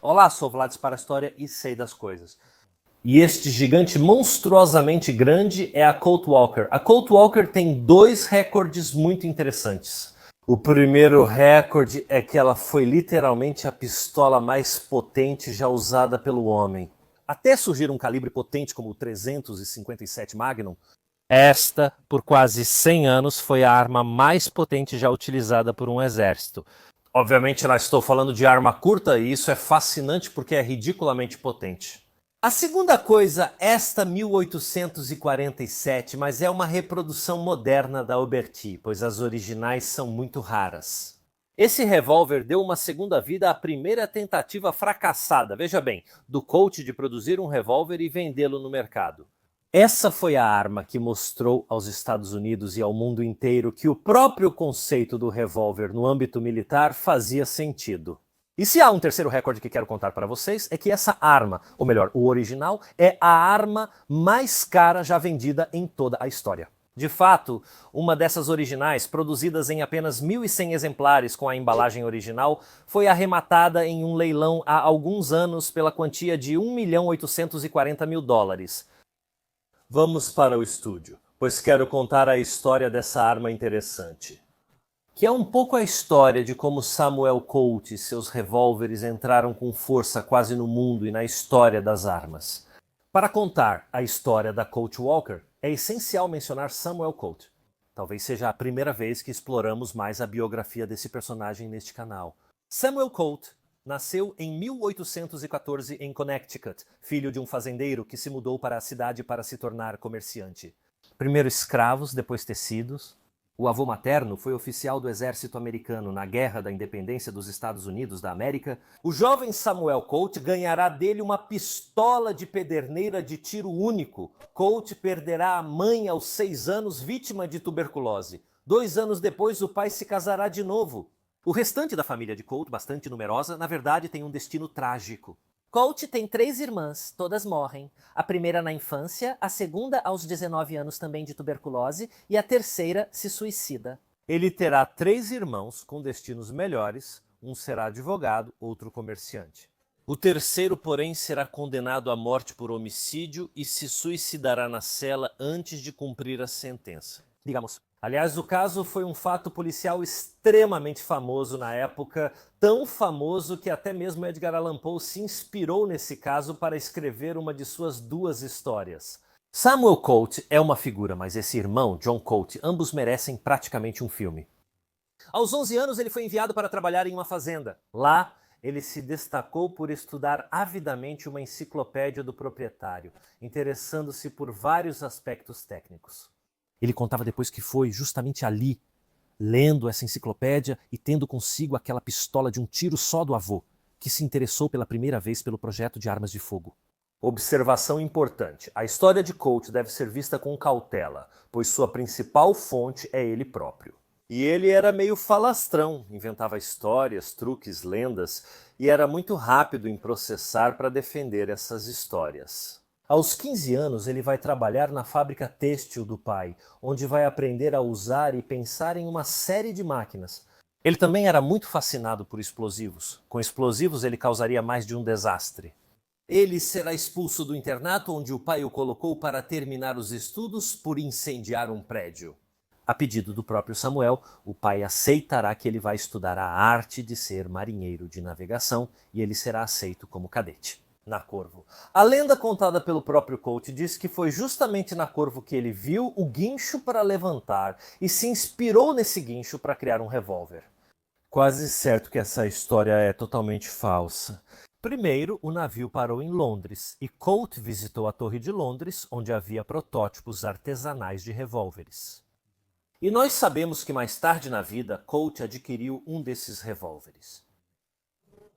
Olá, sou Vlad para a História e sei das coisas. E este gigante monstruosamente grande é a Colt Walker. A Colt Walker tem dois recordes muito interessantes. O primeiro recorde é que ela foi literalmente a pistola mais potente já usada pelo homem. Até surgir um calibre potente como o 357 Magnum, esta, por quase 100 anos, foi a arma mais potente já utilizada por um exército. Obviamente, lá estou falando de arma curta e isso é fascinante porque é ridiculamente potente. A segunda coisa, esta 1847, mas é uma reprodução moderna da Auberti, pois as originais são muito raras. Esse revólver deu uma segunda vida à primeira tentativa fracassada, veja bem, do Colt de produzir um revólver e vendê-lo no mercado. Essa foi a arma que mostrou aos Estados Unidos e ao mundo inteiro que o próprio conceito do revólver no âmbito militar fazia sentido. E se há um terceiro recorde que quero contar para vocês, é que essa arma, ou melhor, o original, é a arma mais cara já vendida em toda a história. De fato, uma dessas originais, produzidas em apenas 1.100 exemplares com a embalagem original, foi arrematada em um leilão há alguns anos pela quantia de $1.840.000. Vamos para o estúdio, pois quero contar a história dessa arma interessante. Que é um pouco a história de como Samuel Colt e seus revólveres entraram com força quase no mundo e na história das armas. Para contar a história da Colt Walker, é essencial mencionar Samuel Colt. Talvez seja a primeira vez que exploramos mais a biografia desse personagem neste canal. Samuel Colt nasceu em 1814 em Connecticut, filho de um fazendeiro que se mudou para a cidade para se tornar comerciante. Primeiro escravos, depois tecidos. O avô materno foi oficial do exército americano na Guerra da Independência dos Estados Unidos da América. O jovem Samuel Colt ganhará dele uma pistola de pederneira de tiro único. Colt perderá a mãe aos 6 anos, vítima de tuberculose. 2 anos depois, o pai se casará de novo. O restante da família de Colt, bastante numerosa, na verdade tem um destino trágico. Colt tem 3 irmãs, todas morrem. A primeira na infância, a segunda aos 19 anos também de tuberculose e a terceira se suicida. Ele terá 3 irmãos com destinos melhores, um será advogado, outro comerciante. O terceiro, porém, será condenado à morte por homicídio e se suicidará na cela antes de cumprir a sentença. Digamos. Aliás, o caso foi um fato policial extremamente famoso na época, tão famoso que até mesmo Edgar Allan Poe se inspirou nesse caso para escrever uma de suas 2 histórias. Samuel Colt é uma figura, mas esse irmão, John Colt, ambos merecem praticamente um filme. Aos 11 anos ele foi enviado para trabalhar em uma fazenda. Lá, ele se destacou por estudar avidamente uma enciclopédia do proprietário, interessando-se por vários aspectos técnicos. Ele contava depois que foi justamente ali, lendo essa enciclopédia e tendo consigo aquela pistola de um tiro só do avô, que se interessou pela primeira vez pelo projeto de armas de fogo. Observação importante: a história de Colt deve ser vista com cautela, pois sua principal fonte é ele próprio. E ele era meio falastrão, inventava histórias, truques, lendas, e era muito rápido em processar para defender essas histórias. Aos 15 anos, ele vai trabalhar na fábrica têxtil do pai, onde vai aprender a usar e pensar em uma série de máquinas. Ele também era muito fascinado por explosivos. Com explosivos, ele causaria mais de um desastre. Ele será expulso do internato onde o pai o colocou para terminar os estudos por incendiar um prédio. A pedido do próprio Samuel, o pai aceitará que ele vai estudar a arte de ser marinheiro de navegação e ele será aceito como cadete na Corvo. A lenda contada pelo próprio Colt diz que foi justamente na Corvo que ele viu o guincho para levantar e se inspirou nesse guincho para criar um revólver. Quase certo que essa história é totalmente falsa. Primeiro, o navio parou em Londres e Colt visitou a Torre de Londres, onde havia protótipos artesanais de revólveres. E nós sabemos que mais tarde na vida, Colt adquiriu um desses revólveres.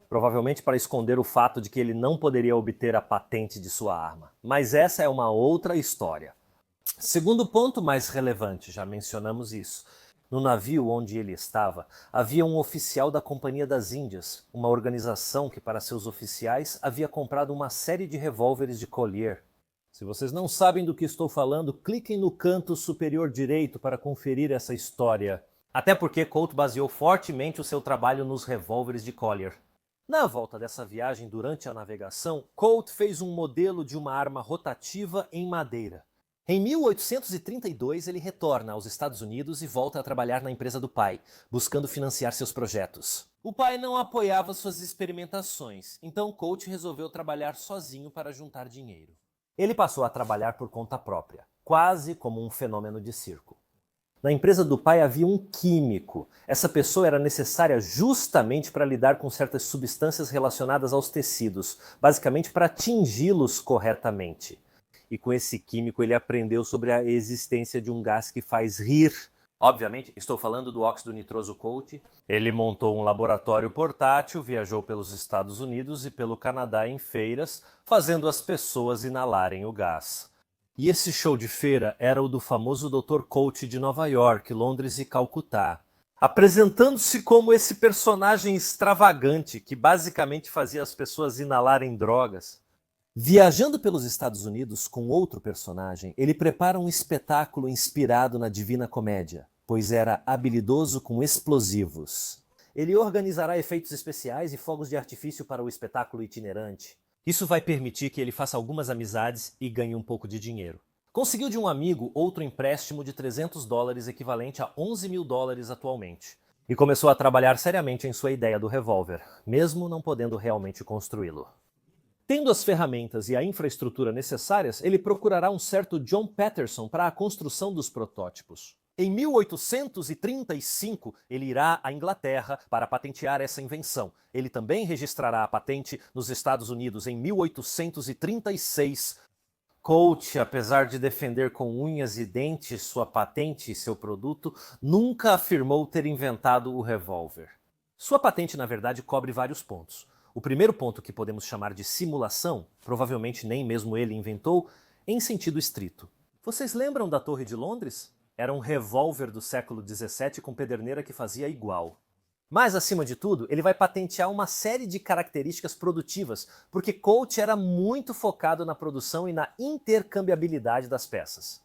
Provavelmente para esconder o fato de que ele não poderia obter a patente de sua arma. Mas essa é uma outra história. Segundo ponto mais relevante, já mencionamos isso. No navio onde ele estava, havia um oficial da Companhia das Índias, uma organização que para seus oficiais havia comprado uma série de revólveres de Collier. Se vocês não sabem do que estou falando, cliquem no canto superior direito para conferir essa história. Até porque Colt baseou fortemente o seu trabalho nos revólveres de Collier. Na volta dessa viagem, durante a navegação, Colt fez um modelo de uma arma rotativa em madeira. Em 1832, ele retorna aos Estados Unidos e volta a trabalhar na empresa do pai, buscando financiar seus projetos. O pai não apoiava suas experimentações, então Colt resolveu trabalhar sozinho para juntar dinheiro. Ele passou a trabalhar por conta própria, quase como um fenômeno de circo. Na empresa do pai havia um químico. Essa pessoa era necessária justamente para lidar com certas substâncias relacionadas aos tecidos, basicamente para tingi-los corretamente. E com esse químico ele aprendeu sobre a existência de um gás que faz rir. Obviamente, estou falando do óxido nitroso Colt. Ele montou um laboratório portátil, viajou pelos Estados Unidos e pelo Canadá em feiras, fazendo as pessoas inalarem o gás. E esse show de feira era o do famoso Dr. Colt de Nova York, Londres e Calcutá, apresentando-se como esse personagem extravagante que basicamente fazia as pessoas inalarem drogas. Viajando pelos Estados Unidos com outro personagem, ele prepara um espetáculo inspirado na Divina Comédia, pois era habilidoso com explosivos. Ele organizará efeitos especiais e fogos de artifício para o espetáculo itinerante. Isso vai permitir que ele faça algumas amizades e ganhe um pouco de dinheiro. Conseguiu de um amigo outro empréstimo de $300, equivalente a $11.000 atualmente. E começou a trabalhar seriamente em sua ideia do revólver, mesmo não podendo realmente construí-lo. Tendo as ferramentas e a infraestrutura necessárias, ele procurará um certo John Patterson para a construção dos protótipos. Em 1835, ele irá à Inglaterra para patentear essa invenção. Ele também registrará a patente nos Estados Unidos em 1836. Colt, apesar de defender com unhas e dentes sua patente e seu produto, nunca afirmou ter inventado o revólver. Sua patente, na verdade, cobre vários pontos. O primeiro ponto, que podemos chamar de simulação, provavelmente nem mesmo ele inventou, em sentido estrito. Vocês lembram da Torre de Londres? Era um revólver do século XVII com pederneira que fazia igual. Mas, acima de tudo, ele vai patentear uma série de características produtivas, porque Colt era muito focado na produção e na intercambiabilidade das peças.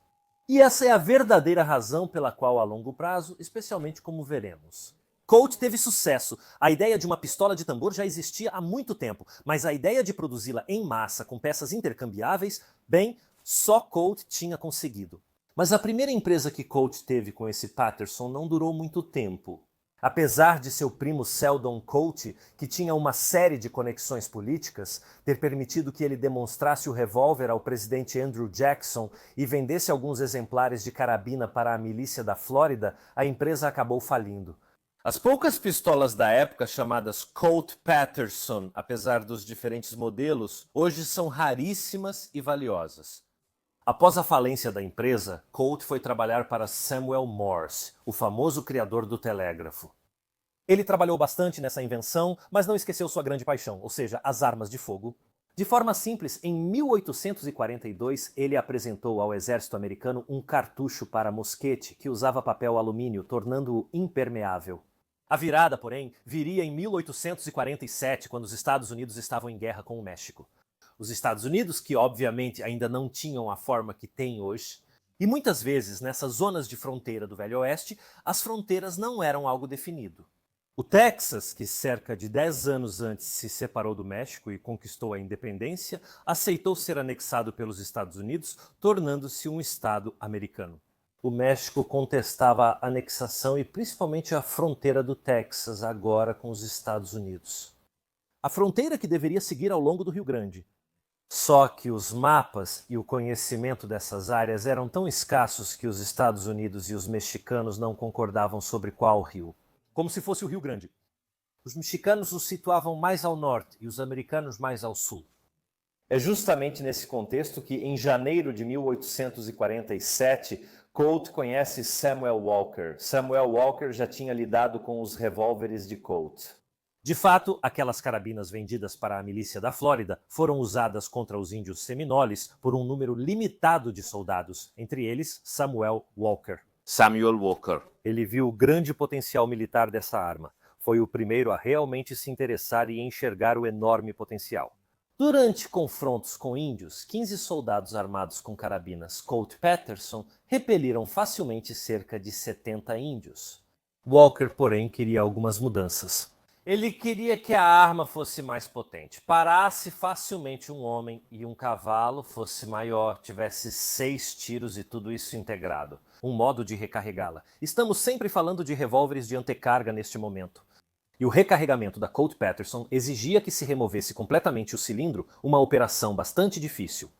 E essa é a verdadeira razão pela qual, a longo prazo, especialmente como veremos, Colt teve sucesso. A ideia de uma pistola de tambor já existia há muito tempo, mas a ideia de produzi-la em massa com peças intercambiáveis, bem, só Colt tinha conseguido. Mas a primeira empresa que Colt teve com esse Patterson não durou muito tempo. Apesar de seu primo Seldon Colt, que tinha uma série de conexões políticas, ter permitido que ele demonstrasse o revólver ao presidente Andrew Jackson e vendesse alguns exemplares de carabina para a milícia da Flórida, a empresa acabou falindo. As poucas pistolas da época, chamadas Colt Patterson, apesar dos diferentes modelos, hoje são raríssimas e valiosas. Após a falência da empresa, Colt foi trabalhar para Samuel Morse, o famoso criador do telégrafo. Ele trabalhou bastante nessa invenção, mas não esqueceu sua grande paixão, ou seja, as armas de fogo. De forma simples, em 1842, ele apresentou ao exército americano um cartucho para mosquete que usava papel alumínio, tornando-o impermeável. A virada, porém, viria em 1847, quando os Estados Unidos estavam em guerra com o México. Os Estados Unidos, que obviamente ainda não tinham a forma que têm hoje, e muitas vezes nessas zonas de fronteira do Velho Oeste, as fronteiras não eram algo definido. O Texas, que cerca de 10 anos antes se separou do México e conquistou a independência, aceitou ser anexado pelos Estados Unidos, tornando-se um estado americano. O México contestava a anexação e principalmente a fronteira do Texas, agora com os Estados Unidos. A fronteira que deveria seguir ao longo do Rio Grande. Só que os mapas e o conhecimento dessas áreas eram tão escassos que os Estados Unidos e os mexicanos não concordavam sobre qual rio. Como se fosse o Rio Grande. Os mexicanos os situavam mais ao norte e os americanos mais ao sul. É justamente nesse contexto que, em janeiro de 1847, Colt conhece Samuel Walker. Samuel Walker já tinha lidado com os revólveres de Colt. De fato, aquelas carabinas vendidas para a milícia da Flórida foram usadas contra os índios seminoles por um número limitado de soldados, entre eles Samuel Walker. Samuel Walker. Ele viu o grande potencial militar dessa arma. Foi o primeiro a realmente se interessar e enxergar o enorme potencial. Durante confrontos com índios, 15 soldados armados com carabinas Colt Patterson repeliram facilmente cerca de 70 índios. Walker, porém, queria algumas mudanças. Ele queria que a arma fosse mais potente, parasse facilmente um homem e um cavalo, fosse maior, tivesse 6 tiros e tudo isso integrado. Um modo de recarregá-la. Estamos sempre falando de revólveres de antecarga neste momento. E o recarregamento da Colt Paterson exigia que se removesse completamente o cilindro, uma operação bastante difícil.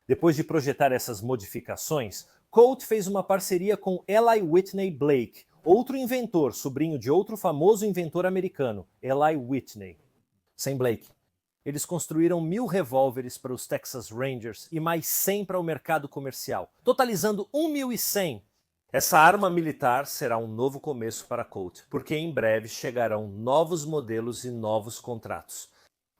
Depois de projetar essas modificações, Colt fez uma parceria com Eli Whitney Blake, outro inventor, sobrinho de outro famoso inventor americano, Eli Whitney. Sem Blake. Eles construíram 1000 revólveres para os Texas Rangers e mais 100 para o mercado comercial, totalizando 1.100. Essa arma militar será um novo começo para a Colt, porque em breve chegarão novos modelos e novos contratos.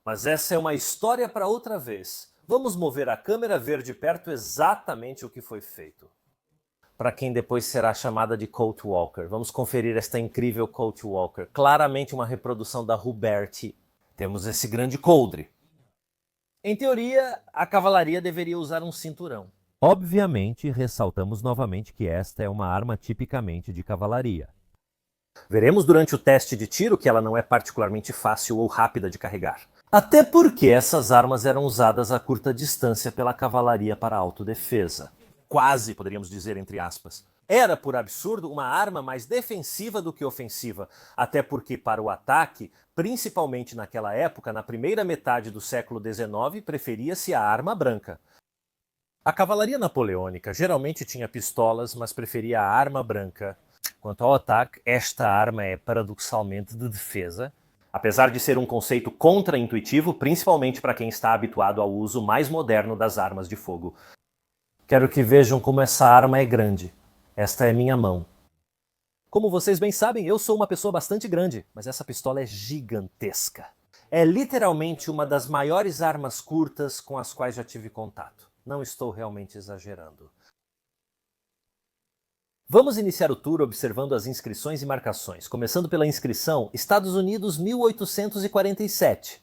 Mas essa é uma história para outra vez. Vamos mover a câmera ver de perto exatamente o que foi feito. Para quem depois será chamada de Colt Walker. Vamos conferir esta incrível Colt Walker, claramente uma reprodução da Huberti. Temos esse grande coldre. Em teoria, a cavalaria deveria usar um cinturão. Obviamente, ressaltamos novamente que esta é uma arma tipicamente de cavalaria. Veremos durante o teste de tiro que ela não é particularmente fácil ou rápida de carregar. Até porque essas armas eram usadas a curta distância pela cavalaria para autodefesa. Quase, poderíamos dizer entre aspas. Era, por absurdo, uma arma mais defensiva do que ofensiva, até porque para o ataque, principalmente naquela época, na primeira metade do século XIX, preferia-se a arma branca. A cavalaria napoleônica geralmente tinha pistolas, mas preferia a arma branca. Quanto ao ataque, esta arma é paradoxalmente de defesa, apesar de ser um conceito contra-intuitivo, principalmente para quem está habituado ao uso mais moderno das armas de fogo. Quero que vejam como essa arma é grande. Esta é minha mão. Como vocês bem sabem, eu sou uma pessoa bastante grande, mas essa pistola é gigantesca. É literalmente uma das maiores armas curtas com as quais já tive contato. Não estou realmente exagerando. Vamos iniciar o tour observando as inscrições e marcações, começando pela inscrição Estados Unidos 1847.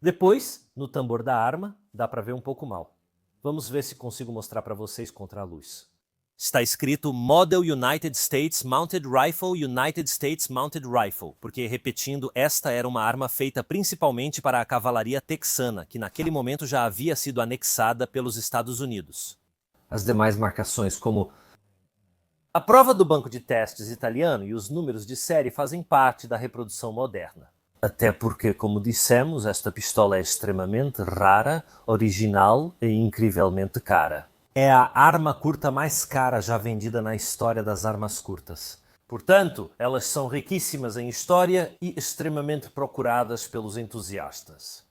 Depois, no tambor da arma, dá para ver um pouco mal. Vamos ver se consigo mostrar para vocês contra a luz. Está escrito Model United States Mounted Rifle United States Mounted Rifle, porque, repetindo, esta era uma arma feita principalmente para a cavalaria texana, que naquele momento já havia sido anexada pelos Estados Unidos. As demais marcações, como a prova do banco de testes italiano e os números de série, fazem parte da reprodução moderna. Até porque, como dissemos, esta pistola é extremamente rara, original e incrivelmente cara. É a arma curta mais cara já vendida na história das armas curtas. Portanto, elas são riquíssimas em história e extremamente procuradas pelos entusiastas.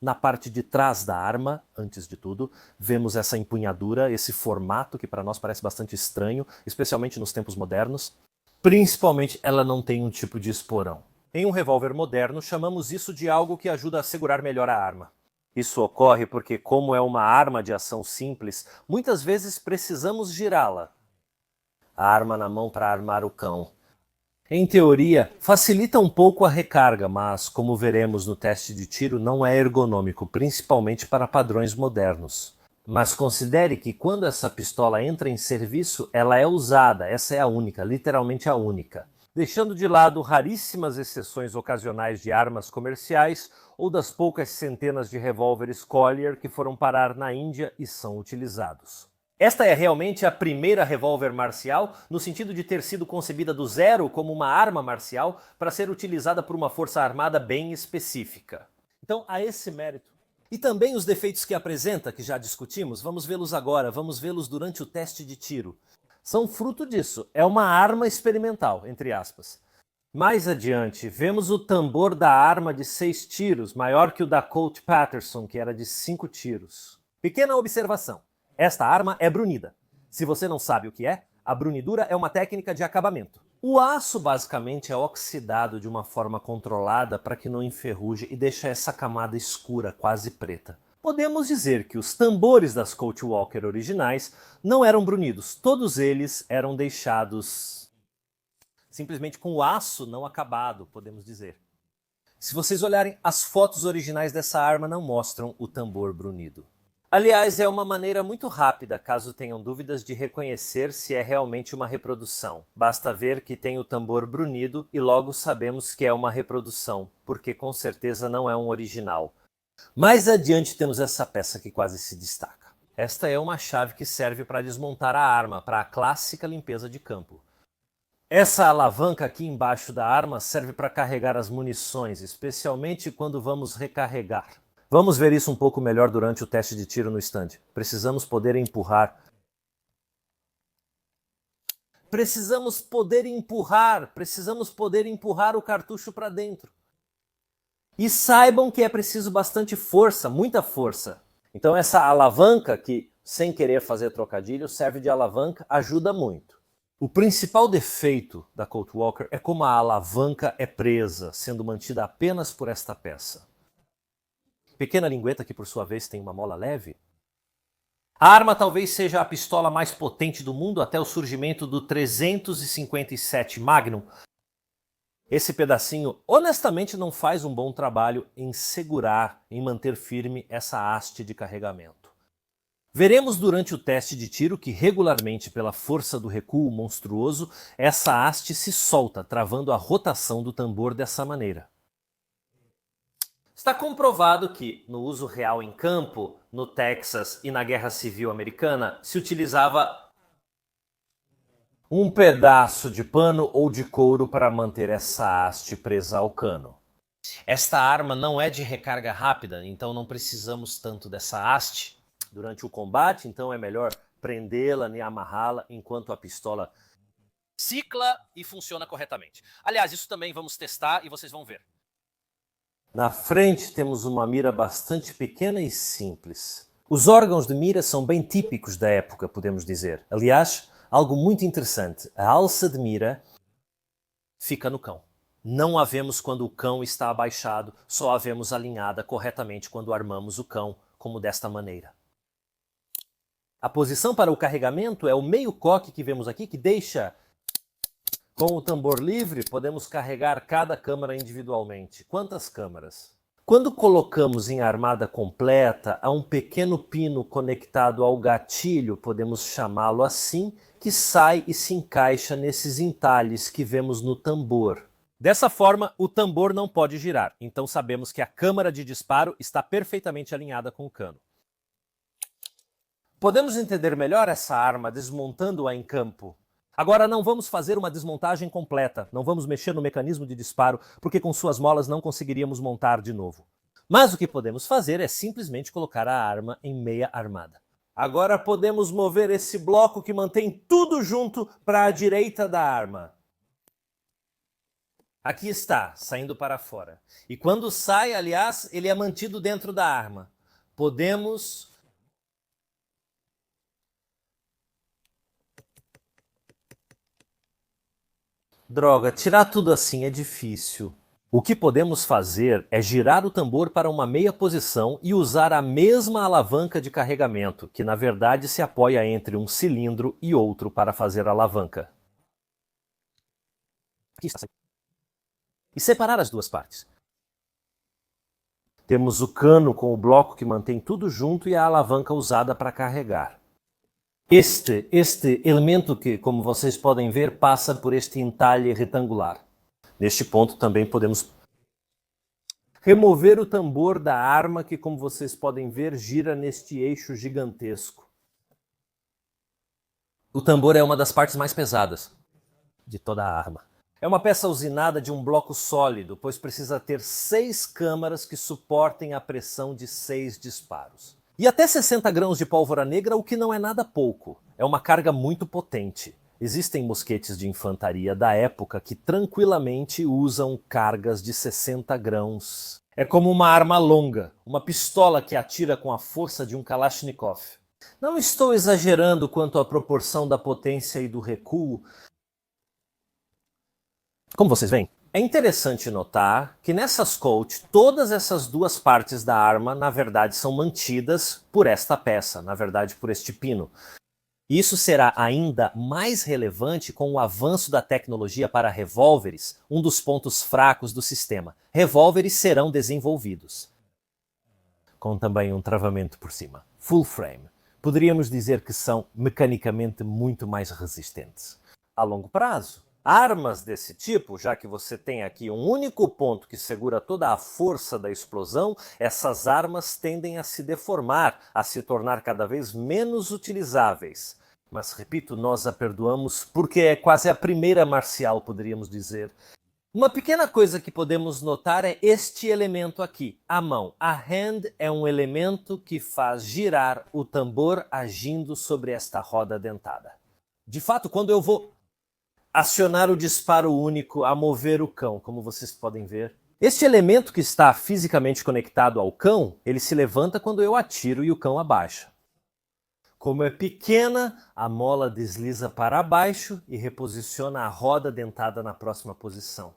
Na parte de trás da arma, antes de tudo, vemos essa empunhadura, esse formato que para nós parece bastante estranho, especialmente nos tempos modernos. Principalmente, ela não tem um tipo de esporão. Em um revólver moderno, chamamos isso de algo que ajuda a segurar melhor a arma. Isso ocorre porque, como é uma arma de ação simples, muitas vezes precisamos girá-la. A arma na mão para armar o cão. Em teoria, facilita um pouco a recarga, mas, como veremos no teste de tiro, não é ergonômico, principalmente para padrões modernos. Mas considere que quando essa pistola entra em serviço, ela é usada, essa é a única, literalmente a única. Deixando de lado raríssimas exceções ocasionais de armas comerciais ou das poucas centenas de revólveres Collier que foram parar na Índia e são utilizados. Esta é realmente a primeira revólver marcial, no sentido de ter sido concebida do zero como uma arma marcial para ser utilizada por uma força armada bem específica. Então, há esse mérito. E também os defeitos que apresenta, que já discutimos, vamos vê-los agora, vamos vê-los durante o teste de tiro. São fruto disso, é uma arma experimental, entre aspas. Mais adiante, vemos o tambor da arma de 6 tiros, maior que o da Colt Paterson, que era de 5 tiros. Pequena observação, esta arma é brunida. Se você não sabe o que é, a brunidura é uma técnica de acabamento. O aço basicamente é oxidado de uma forma controlada para que não enferruje e deixa essa camada escura, quase preta. Podemos dizer que os tambores das Colt Walker originais não eram brunidos, todos eles eram deixados simplesmente com o aço não acabado, podemos dizer. Se vocês olharem, as fotos originais dessa arma não mostram o tambor brunido. Aliás, é uma maneira muito rápida, caso tenham dúvidas, de reconhecer se é realmente uma reprodução. Basta ver que tem o tambor brunido e logo sabemos que é uma reprodução, porque com certeza não é um original. Mais adiante temos essa peça que quase se destaca. Esta é uma chave que serve para desmontar a arma, para a clássica limpeza de campo. Essa alavanca aqui embaixo da arma serve para carregar as munições, especialmente quando vamos recarregar. Vamos ver isso um pouco melhor durante o teste de tiro no stand. Precisamos poder empurrar. Precisamos poder empurrar o cartucho para dentro. E saibam que é preciso bastante força, muita força. Então essa alavanca, que sem querer fazer trocadilho, serve de alavanca, ajuda muito. O principal defeito da Colt Walker é como a alavanca é presa, sendo mantida apenas por esta peça. Pequena lingueta que por sua vez tem uma mola leve. A arma talvez seja a pistola mais potente do mundo até o surgimento do 357 Magnum. Esse pedacinho honestamente não faz um bom trabalho em segurar, em manter firme essa haste de carregamento. Veremos durante o teste de tiro que regularmente, pela força do recuo monstruoso, essa haste se solta, travando a rotação do tambor dessa maneira. Está comprovado que, no uso real em campo, no Texas e na Guerra Civil Americana, se utilizava um pedaço de pano ou de couro para manter essa haste presa ao cano. Esta arma não é de recarga rápida, então não precisamos tanto dessa haste durante o combate, então é melhor prendê-la e amarrá-la enquanto a pistola cicla e funciona corretamente. Aliás, isso também vamos testar e vocês vão ver. Na frente temos uma mira bastante pequena e simples. Os órgãos de mira são bem típicos da época, podemos dizer. Aliás, algo muito interessante, a alça de mira fica no cão. Não a vemos quando o cão está abaixado, só a vemos alinhada corretamente quando armamos o cão, como desta maneira. A posição para o carregamento é o meio coque que vemos aqui, que deixa. Com o tambor livre, podemos carregar cada câmara individualmente. Quantas câmaras? Quando colocamos em armada completa, há um pequeno pino conectado ao gatilho, podemos chamá-lo assim, que sai e se encaixa nesses entalhes que vemos no tambor. Dessa forma, o tambor não pode girar, então sabemos que a câmara de disparo está perfeitamente alinhada com o cano. Podemos entender melhor essa arma desmontando-a em campo. Agora não vamos fazer uma desmontagem completa, não vamos mexer no mecanismo de disparo, porque com suas molas não conseguiríamos montar de novo. Mas o que podemos fazer é simplesmente colocar a arma em meia armada. Agora podemos mover esse bloco que mantém tudo junto para a direita da arma. Aqui está, saindo para fora. E quando sai, aliás, ele é mantido dentro da arma. Podemos Droga, tirar tudo assim é difícil. O que podemos fazer é girar o tambor para uma meia posição e usar a mesma alavanca de carregamento, que na verdade se apoia entre um cilindro e outro para fazer a alavanca. Aqui está. E separar as duas partes. Temos o cano com o bloco que mantém tudo junto e a alavanca usada para carregar. Este elemento que, como vocês podem ver, passa por este entalhe retangular. Neste ponto também podemos remover o tambor da arma que, como vocês podem ver, gira neste eixo gigantesco. O tambor é uma das partes mais pesadas de toda a arma. É uma peça usinada de um bloco sólido, pois precisa ter 6 câmaras que suportem a pressão de 6 disparos. E até 60 grãos de pólvora negra, o que não é nada pouco. É uma carga muito potente. Existem mosquetes de infantaria da época que tranquilamente usam cargas de 60 grãos. É como uma arma longa, uma pistola que atira com a força de um Kalashnikov. Não estou exagerando quanto à proporção da potência e do recuo. Como vocês veem, é interessante notar que nessas Colt, todas essas duas partes da arma, na verdade, são mantidas por esta peça, na verdade, por este pino. Isso será ainda mais relevante com o avanço da tecnologia para revólveres, um dos pontos fracos do sistema. Revólveres serão desenvolvidos. com também um travamento por cima. Full frame. Poderíamos dizer que são mecanicamente muito mais resistentes. A longo prazo, armas desse tipo, já que você tem aqui um único ponto que segura toda a força da explosão, essas armas tendem a se deformar, a se tornar cada vez menos utilizáveis. Mas, repito, nós a perdoamos porque é quase a primeira marcial, poderíamos dizer. Uma pequena coisa que podemos notar é este elemento aqui, a mão. A hand é um elemento que faz girar o tambor agindo sobre esta roda dentada. De fato, quando eu vou acionar o disparo único a mover o cão, como vocês podem ver, este elemento que está fisicamente conectado ao cão, ele se levanta quando eu atiro e o cão abaixa. Como é pequena, a mola desliza para baixo e reposiciona a roda dentada na próxima posição.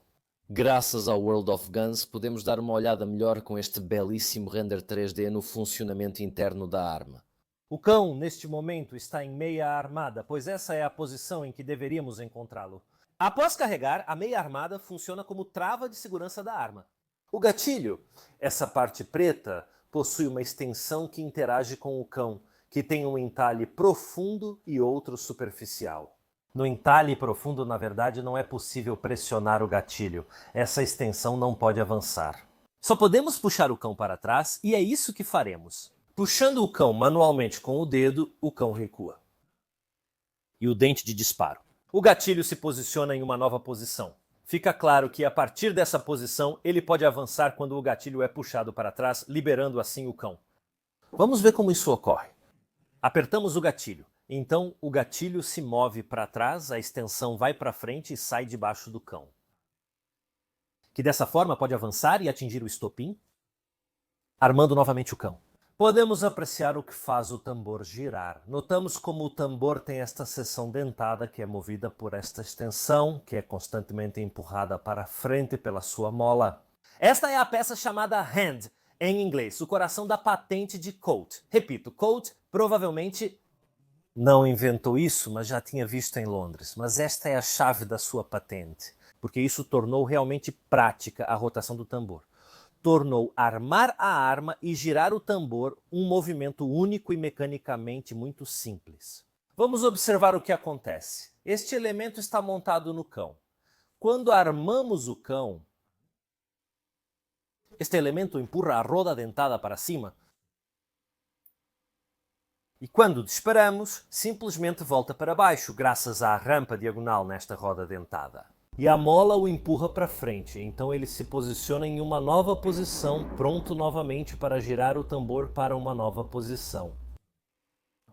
Graças ao World of Guns, podemos dar uma olhada melhor com este belíssimo render 3D no funcionamento interno da arma. O cão, neste momento, está em meia armada, pois essa é a posição em que deveríamos encontrá-lo. Após carregar, a meia armada funciona como trava de segurança da arma. O gatilho, essa parte preta, possui uma extensão que interage com o cão, que tem um entalhe profundo e outro superficial. No entalhe profundo, na verdade, não é possível pressionar o gatilho. Essa extensão não pode avançar. Só podemos puxar o cão para trás e é isso que faremos. Puxando o cão manualmente com o dedo, o cão recua. E o dente de disparo. O gatilho se posiciona em uma nova posição. Fica claro que a partir dessa posição, ele pode avançar quando o gatilho é puxado para trás, liberando assim o cão. Vamos ver como isso ocorre. Apertamos o gatilho. Então o gatilho se move para trás, a extensão vai para frente e sai debaixo do cão. Que dessa forma pode avançar e atingir o estopim, armando novamente o cão. Podemos apreciar o que faz o tambor girar. Notamos como o tambor tem esta seção dentada que é movida por esta extensão, que é constantemente empurrada para frente pela sua mola. Esta é a peça chamada hand, em inglês, o coração da patente de Colt. Repito, Colt provavelmente não inventou isso, mas já tinha visto em Londres. Mas esta é a chave da sua patente, porque isso tornou realmente prática a rotação do tambor. Tornou armar a arma e girar o tambor um movimento único e mecanicamente muito simples. Vamos observar o que acontece. Este elemento está montado no cão. Quando armamos o cão, este elemento empurra a roda dentada para cima. E quando disparamos, simplesmente volta para baixo, graças à rampa diagonal nesta roda dentada. E a mola o empurra para frente, então ele se posiciona em uma nova posição, pronto novamente para girar o tambor para uma nova posição.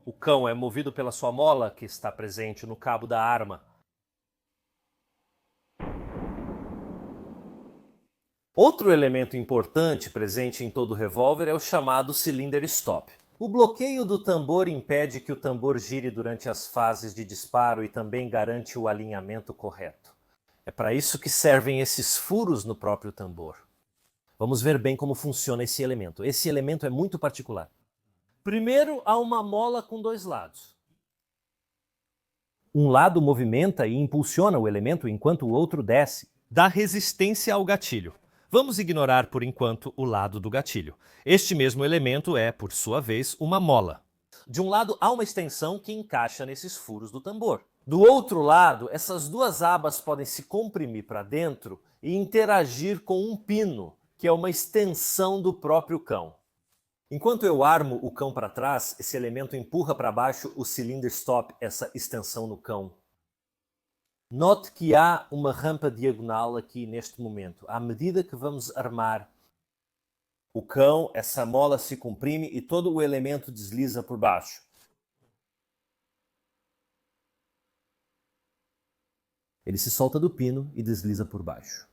O cão é movido pela sua mola, que está presente no cabo da arma. Outro elemento importante presente em todo o revólver é o chamado cylinder stop. O bloqueio do tambor impede que o tambor gire durante as fases de disparo e também garante o alinhamento correto. É para isso que servem esses furos no próprio tambor. Vamos ver bem como funciona esse elemento. Esse elemento é muito particular. Primeiro, há uma mola com dois lados. Um lado movimenta e impulsiona o elemento enquanto o outro desce. Dá resistência ao gatilho. Vamos ignorar por enquanto o lado do gatilho. Este mesmo elemento é, por sua vez, uma mola. De um lado há uma extensão que encaixa nesses furos do tambor. Do outro lado, essas duas abas podem se comprimir para dentro e interagir com um pino, que é uma extensão do próprio cão. Enquanto eu armo o cão para trás, esse elemento empurra para baixo o cylinder stop, essa extensão no cão. Note que há uma rampa diagonal aqui neste momento. À medida que vamos armar o cão, essa mola se comprime e todo o elemento desliza por baixo. Ele se solta do pino e desliza por baixo.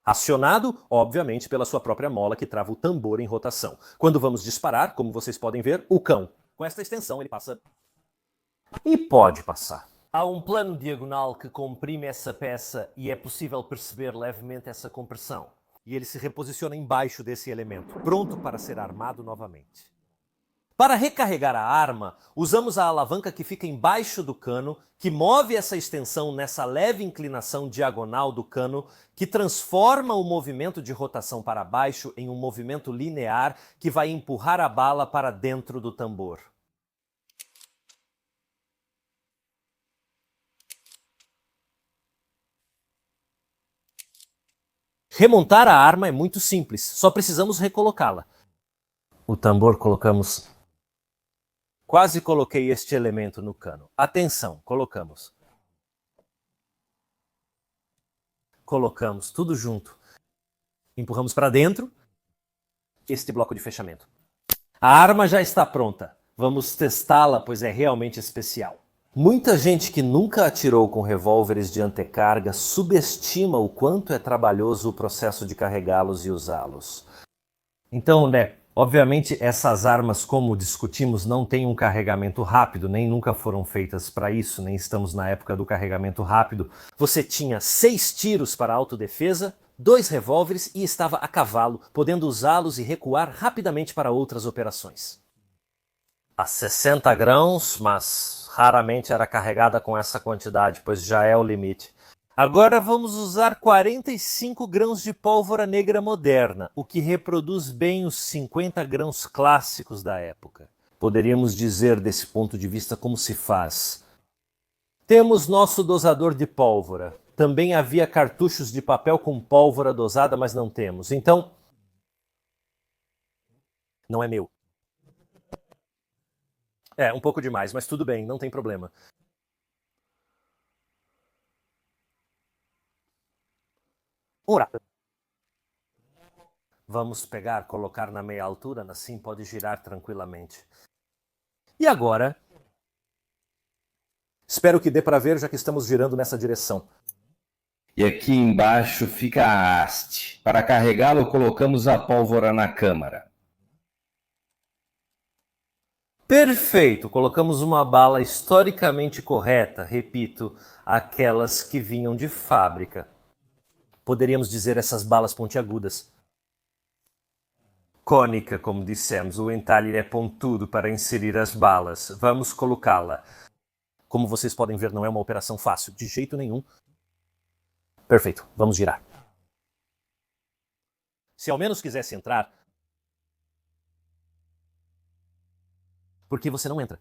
Acionado, obviamente, pela sua própria mola que trava o tambor em rotação. Quando vamos disparar, como vocês podem ver, o cão, com esta extensão, ele passa... E pode passar. Há um plano diagonal que comprime essa peça e é possível perceber levemente essa compressão. E ele se reposiciona embaixo desse elemento, pronto para ser armado novamente. Para recarregar a arma, usamos a alavanca que fica embaixo do cano, que move essa extensão nessa leve inclinação diagonal do cano, que transforma o movimento de rotação para baixo em um movimento linear que vai empurrar a bala para dentro do tambor. Remontar a arma é muito simples, só precisamos recolocá-la. O tambor colocamos... Quase coloquei este elemento no cano. Atenção, colocamos. Colocamos tudo junto. Empurramos para dentro este bloco de fechamento. A arma já está pronta. Vamos testá-la, pois é realmente especial. Muita gente que nunca atirou com revólveres de antecarga subestima o quanto é trabalhoso o processo de carregá-los e usá-los. Então, obviamente essas armas, como discutimos, não têm um carregamento rápido, nem nunca foram feitas para isso, nem estamos na época do carregamento rápido. Você tinha 6 tiros para autodefesa, 2 revólveres e estava a cavalo, podendo usá-los e recuar rapidamente para outras operações. A 60 grãos, mas raramente era carregada com essa quantidade, pois já é o limite. Agora vamos usar 45 grãos de pólvora negra moderna, o que reproduz bem os 50 grãos clássicos da época. Poderíamos dizer desse ponto de vista como se faz. Temos nosso dosador de pólvora. Também havia cartuchos de papel com pólvora dosada, mas não temos. Então, não é meu. É, um pouco demais, mas tudo bem, não tem problema. Ora. Vamos pegar, colocar na meia altura, assim pode girar tranquilamente. E agora? Espero que dê para ver, já que estamos girando nessa direção. E aqui embaixo fica a haste. Para carregá-lo, colocamos a pólvora na câmara. Perfeito! Colocamos uma bala historicamente correta, repito, aquelas que vinham de fábrica. Poderíamos dizer essas balas pontiagudas. Cônica, como dissemos, o entalhe é pontudo para inserir as balas. Vamos colocá-la. Como vocês podem ver, não é uma operação fácil, de jeito nenhum. Perfeito, vamos girar. Se ao menos quisesse entrar... Por que você não entra?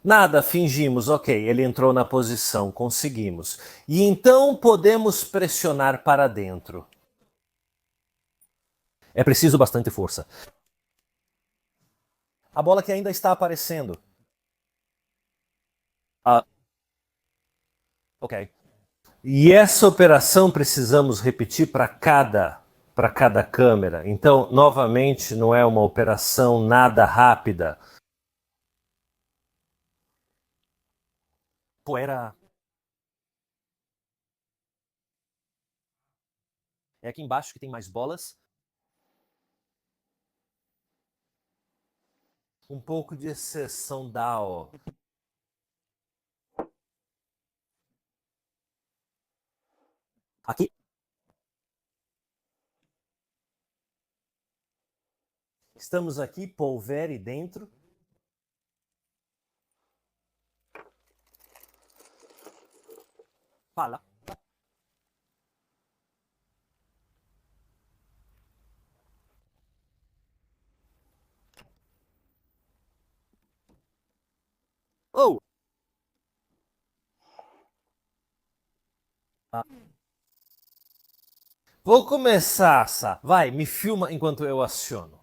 Nada, fingimos, ok, ele entrou na posição, conseguimos. E então podemos pressionar para dentro. É preciso bastante força. A bola que ainda está aparecendo. Ok. E essa operação precisamos repetir para cada câmera. Então, novamente, não é uma operação nada rápida. Poeira. É aqui embaixo que tem mais bolas. Um pouco de exceção DAO. Aqui. Estamos aqui, polvere dentro. Fala. Oh! Vou começar, Sá. Vai, me filma enquanto eu aciono.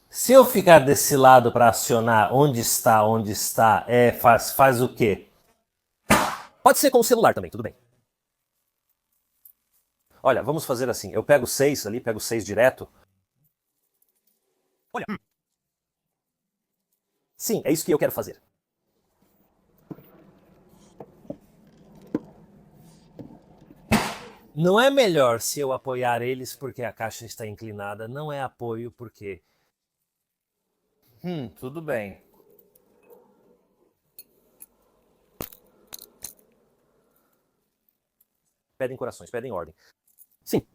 Se eu ficar desse lado para acionar onde está, faz o quê? Pode ser com o celular também, tudo bem. Olha, vamos fazer assim. Eu pego 6 ali, pego 6 direto. Olha. Sim, é isso que eu quero fazer. Não é melhor se eu apoiar eles porque a caixa está inclinada. Não é apoio porque... tudo bem. Pedem corações, pedem ordem. Sim.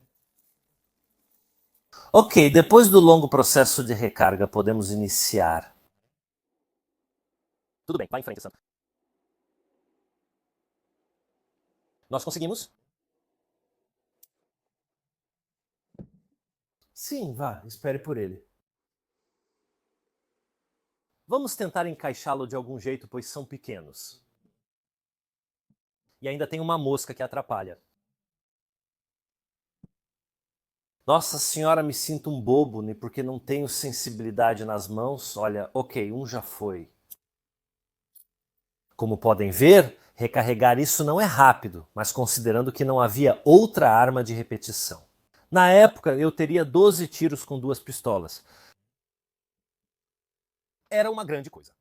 Ok, depois do longo processo de recarga, podemos iniciar. Tudo bem, vá em frente, Sam. Nós conseguimos? Sim, vá, espere por ele. Vamos tentar encaixá-lo de algum jeito, pois são pequenos. E ainda tem uma mosca que atrapalha. Nossa senhora, me sinto um bobo, né? Porque não tenho sensibilidade nas mãos. Olha, ok, um já foi. Como podem ver, recarregar isso não é rápido, mas considerando que não havia outra arma de repetição. Na época, eu teria 12 tiros com 2 pistolas. Era uma grande coisa.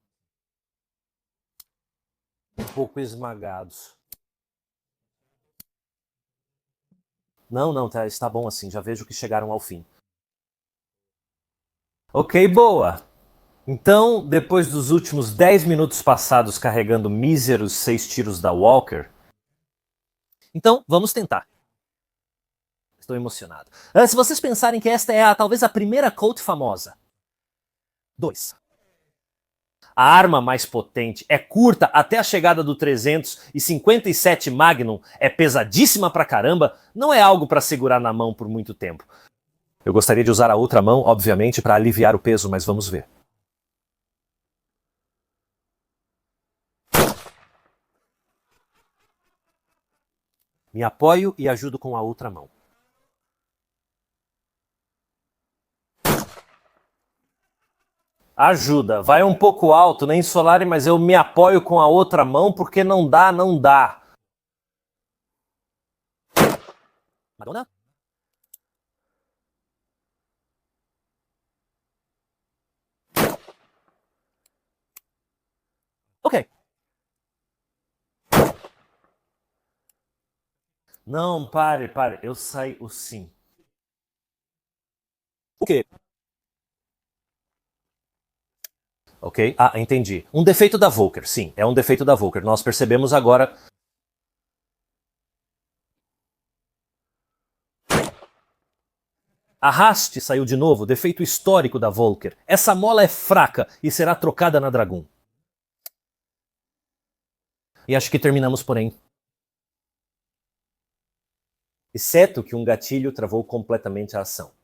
Um pouco esmagados. Não, está bom assim, já vejo que chegaram ao fim. Ok, boa. Então, depois dos últimos 10 minutos passados carregando míseros 6 tiros da Walker... Então, vamos tentar. Estou emocionado. Se vocês pensarem que esta é talvez a primeira Colt famosa. 2. A arma mais potente é curta até a chegada do 357 Magnum, é pesadíssima pra caramba, não é algo pra segurar na mão por muito tempo. Eu gostaria de usar a outra mão, obviamente, pra aliviar o peso, mas vamos ver. Me apoio e ajudo com a outra mão. Ajuda, vai um pouco alto, nem Solari, mas eu me apoio com a outra mão porque não dá. Madonna? Ok. Não, pare, eu saí o sim. O quê? Ok? Ah, entendi. Um defeito da Volker, sim, é um defeito da Volker. Nós percebemos agora. Arraste saiu de novo, defeito histórico da Volker. Essa mola é fraca e será trocada na Dragoon. E acho que terminamos, porém. Exceto que um gatilho travou completamente a ação.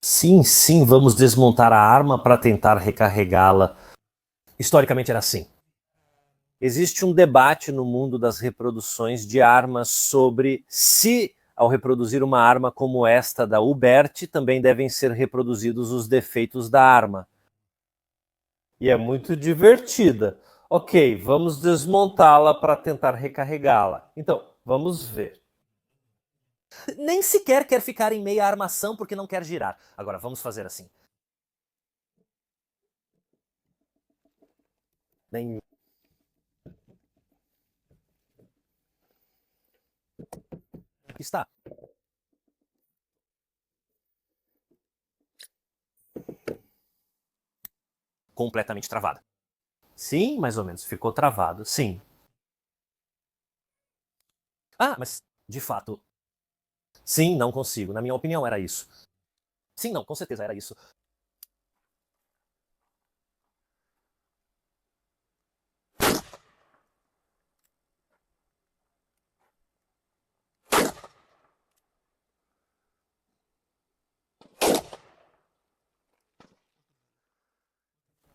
Sim, vamos desmontar a arma para tentar recarregá-la. Historicamente era assim. Existe um debate no mundo das reproduções de armas sobre se, ao reproduzir uma arma como esta da Hubert, também devem ser reproduzidos os defeitos da arma. E é muito divertida. Ok, vamos desmontá-la para tentar recarregá-la. Então, vamos ver. Nem sequer quer ficar em meia armação porque não quer girar. Agora, vamos fazer assim. Nem... Aqui está. Completamente travada. Sim, mais ou menos. Ficou travado, sim. Ah, mas, de fato... Sim, não consigo. Na minha opinião, era isso. Sim, não, com certeza era isso.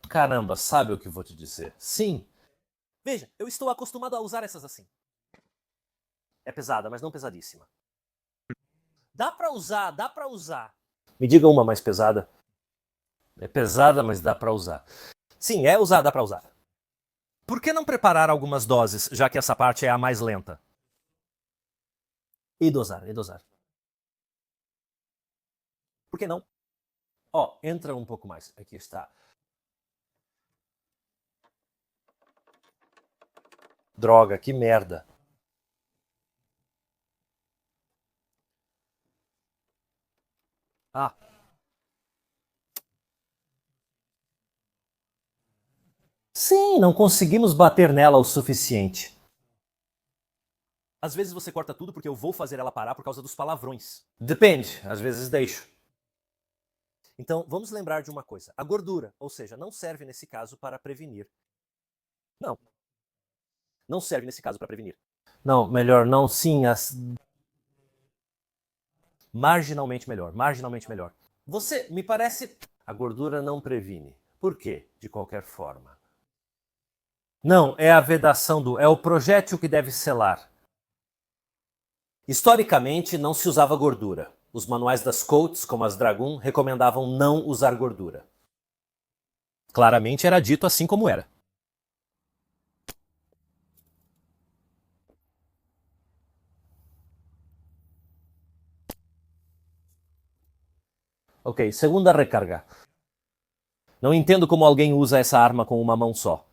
Caramba, sabe o que vou te dizer? Sim. Veja, eu estou acostumado a usar essas assim. É pesada, mas não pesadíssima. Dá pra usar. Me diga uma mais pesada. É pesada, mas dá pra usar. Sim, dá pra usar. Por que não preparar algumas doses, já que essa parte é a mais lenta? E dosar. Por que não? Ó, entra um pouco mais. Aqui está. Droga, que merda. Ah. Sim, não conseguimos bater nela o suficiente. Às vezes você corta tudo porque eu vou fazer ela parar por causa dos palavrões. Depende, às vezes deixo. Então, vamos lembrar de uma coisa. A gordura, ou seja, não serve nesse caso para prevenir. Não. Não serve nesse caso para prevenir. Não, melhor não, sim. Marginalmente melhor, marginalmente melhor. Você, me parece... A gordura não previne. Por quê? De qualquer forma. Não, é a vedação é o projétil que deve selar. Historicamente, não se usava gordura. Os manuais das Colts, como as Dragoon, recomendavam não usar gordura. Claramente era dito assim como era. Ok, segunda recarga. Não entendo como alguém usa essa arma com uma mão só.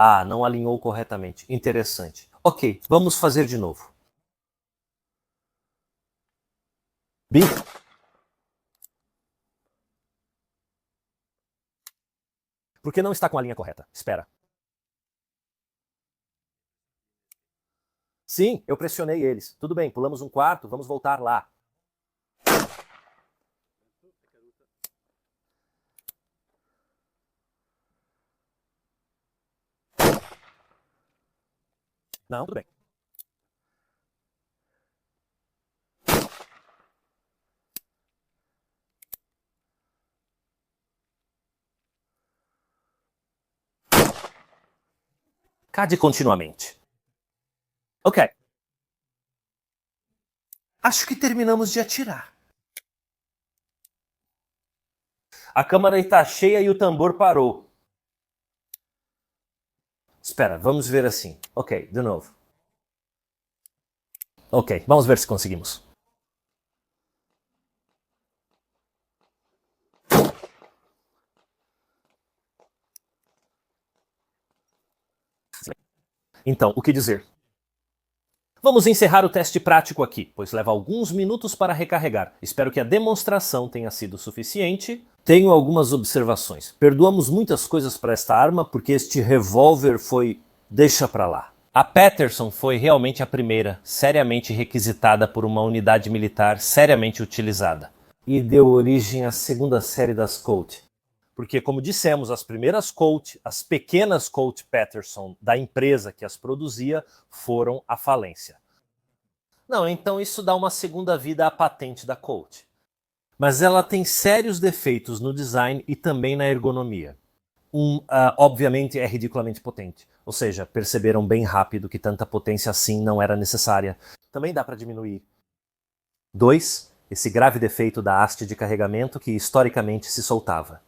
Ah, não alinhou corretamente. Interessante. Ok, vamos fazer de novo. B. Por que não está com a linha correta? Espera. Sim, eu pressionei eles. Tudo bem, pulamos um quarto, vamos voltar lá. Não, tudo bem. Cade continuamente. Ok. Acho que terminamos de atirar. A câmara está cheia e o tambor parou. Espera, vamos ver assim. Ok, de novo. Ok, vamos ver se conseguimos. Então, o que dizer? Vamos encerrar o teste prático aqui, pois leva alguns minutos para recarregar. Espero que a demonstração tenha sido suficiente. Tenho algumas observações. Perdoamos muitas coisas para esta arma, porque este revólver foi... deixa pra lá. A Patterson foi realmente a primeira, seriamente requisitada por uma unidade militar seriamente utilizada. E deu origem à segunda série das Colt. Porque, como dissemos, as primeiras Colt, as pequenas Colt Patterson da empresa que as produzia, foram à falência. Não, então isso dá uma segunda vida à patente da Colt. Mas ela tem sérios defeitos no design e também na ergonomia. Obviamente é ridiculamente potente. Ou seja, perceberam bem rápido que tanta potência assim não era necessária. Também dá para diminuir. 2. Esse grave defeito da haste de carregamento que historicamente se soltava.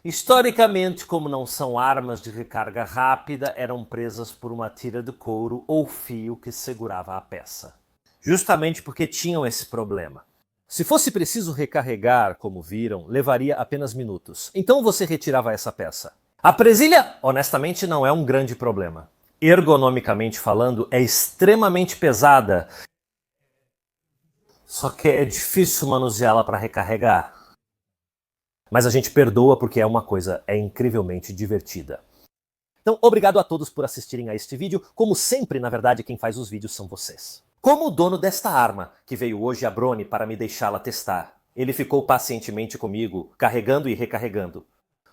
Historicamente, como não são armas de recarga rápida, eram presas por uma tira de couro ou fio que segurava a peça. Justamente porque tinham esse problema. Se fosse preciso recarregar, como viram, levaria apenas minutos. Então você retirava essa peça. A presilha, honestamente, não é um grande problema. Ergonomicamente falando, é extremamente pesada. Só que é difícil manuseá-la para recarregar. Mas a gente perdoa porque é incrivelmente divertida. Então, obrigado a todos por assistirem a este vídeo. Como sempre, na verdade, quem faz os vídeos são vocês. Como o dono desta arma, que veio hoje a Brony para me deixá-la testar, ele ficou pacientemente comigo, carregando e recarregando.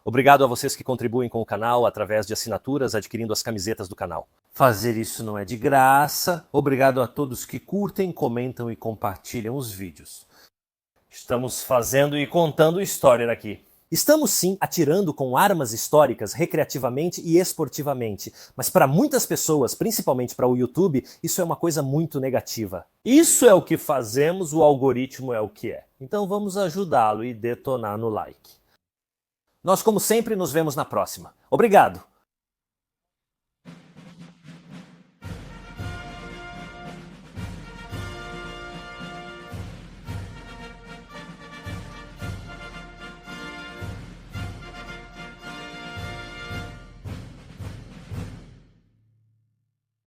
Obrigado a vocês que contribuem com o canal através de assinaturas, adquirindo as camisetas do canal. Fazer isso não é de graça. Obrigado a todos que curtem, comentam e compartilham os vídeos. Estamos fazendo e contando história aqui. Estamos sim atirando com armas históricas recreativamente e esportivamente, mas para muitas pessoas, principalmente para o YouTube, isso é uma coisa muito negativa. Isso é o que fazemos, o algoritmo é o que é. Então vamos ajudá-lo e detonar no like. Nós, como sempre, nos vemos na próxima. Obrigado!